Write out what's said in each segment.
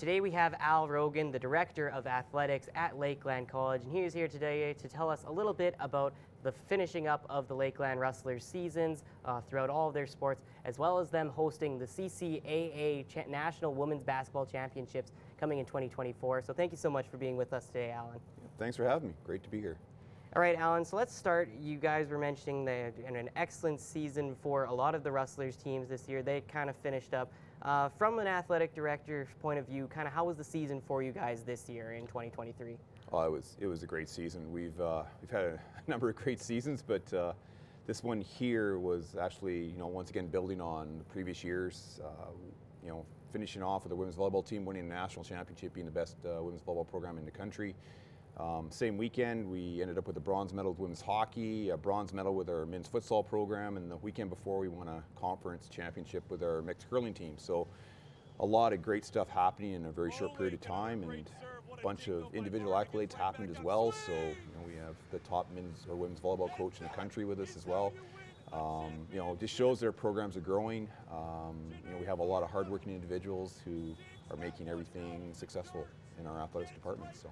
Today we have Al Rogan, the Director of Athletics at Lakeland College, and he is here today to tell us a little bit about the finishing up of the Lakeland Rustlers seasons throughout all of their sports, as well as them hosting the CKSA National Women's Basketball Championships coming in 2024. So thank you so much for being with us today, Alan. Thanks for having me. Great to be here. All right, Alan, so let's start. You guys were mentioning an excellent season for a lot of the Rustlers teams this year. They kind of finished up. From an athletic director's point of view, kind of how was the season for you guys this year in 2023? Oh, it was a great season. We've had a number of great seasons, but this one here was actually, once again building on the previous years. Finishing off with the women's volleyball team winning the national championship, being the best women's volleyball program in the country. Same weekend, we ended up with a bronze medal with women's hockey, a bronze medal with our men's futsal program, and the weekend before we won a conference championship with our mixed curling team. So a lot of great stuff happening in a very short period of time, and a bunch of individual accolades happened as well. So we have the top men's or women's volleyball coach in the country with us as well. It just shows that our programs are growing. We have a lot of hardworking individuals who are making everything successful in our athletics department. So.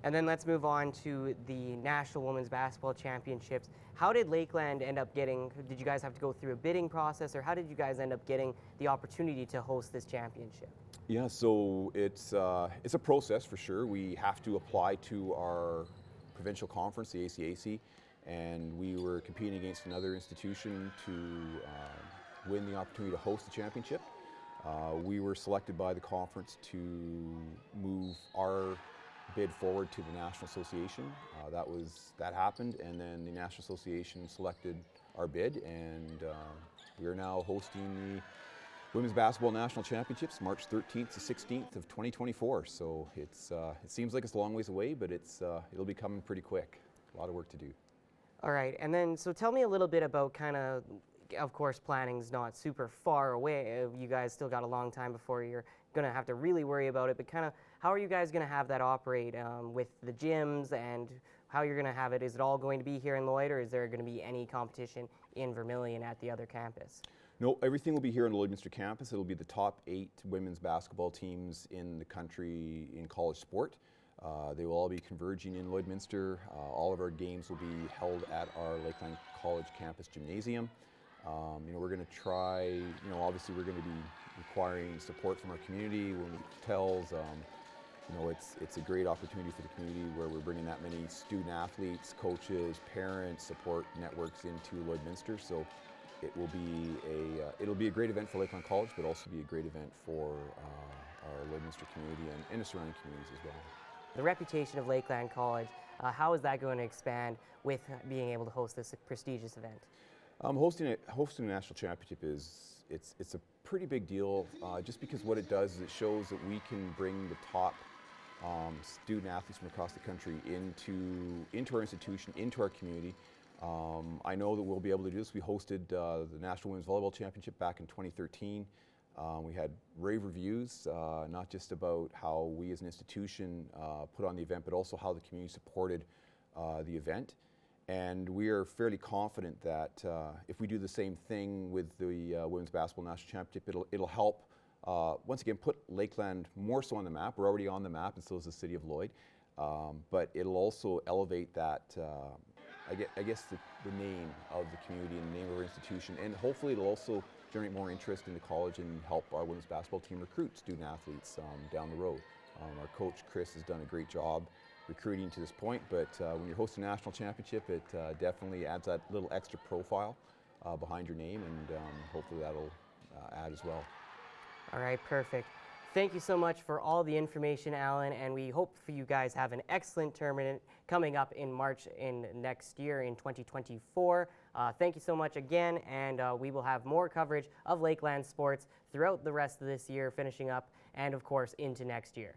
And then let's move on to the National Women's Basketball Championships. How did Lakeland end up getting, did you guys have to go through a bidding process, or how did you guys end up getting the opportunity to host this championship? Yeah, so it's a process for sure. We have to apply to our provincial conference, the ACAC, and we were competing against another institution to win the opportunity to host the championship. We were selected by the conference to move our bid forward to the National Association. That happened, and then the National Association selected our bid, and we are now hosting the Women's Basketball National Championships March 13th to 16th of 2024. So it seems like it's a long ways away, but it'll be coming pretty quick. A lot of work to do. All right, and then so tell me a little bit about of course, planning's not super far away. You guys still got a long time before you're going to have to really worry about it, but how are you guys going to have that operate with the gyms and how you're going to have it? Is it all going to be here in Lloyd, or is there going to be any competition in Vermilion at the other campus? No, everything will be here on the Lloydminster campus. It'll be the top 8 women's basketball teams in the country in college sport. They will all be converging in Lloydminster. All of our games will be held at our Lakeland College campus gymnasium. We're going to try, obviously we're going to be requiring support from our community when it tells. It's a great opportunity for the community where we're bringing that many student athletes, coaches, parents, support networks into Lloydminster. So it'll be a great event for Lakeland College, but also be a great event for our Lloydminster community and the surrounding communities as well. The reputation of Lakeland College, how is that going to expand with being able to host this prestigious event? Hosting a national championship it's a pretty big deal, just because what it does is it shows that we can bring the top student athletes from across the country into our institution, into our community. I know that we'll be able to do this. We hosted the National Women's Volleyball Championship back in 2013. We had rave reviews, not just about how we as an institution put on the event, but also how the community supported the event. And we are fairly confident that if we do the same thing with the Women's Basketball National Championship, it'll help, once again, put Lakeland more so on the map. We're already on the map, and so is the city of Lloyd. But it'll also elevate that, I guess the name of the community and the name of our institution. And hopefully it'll also generate more interest in the college and help our women's basketball team recruit student athletes down the road. Our coach, Chris, has done a great job recruiting to this point, but when you're hosting a national championship, it definitely adds that little extra profile behind your name, and hopefully that'll add as well. All right, perfect. Thank you so much for all the information, Alan, and we hope for you guys have an excellent tournament coming up in March in next year in 2024. Thank you so much again, and we will have more coverage of Lakeland sports throughout the rest of this year, finishing up, and of course into next year.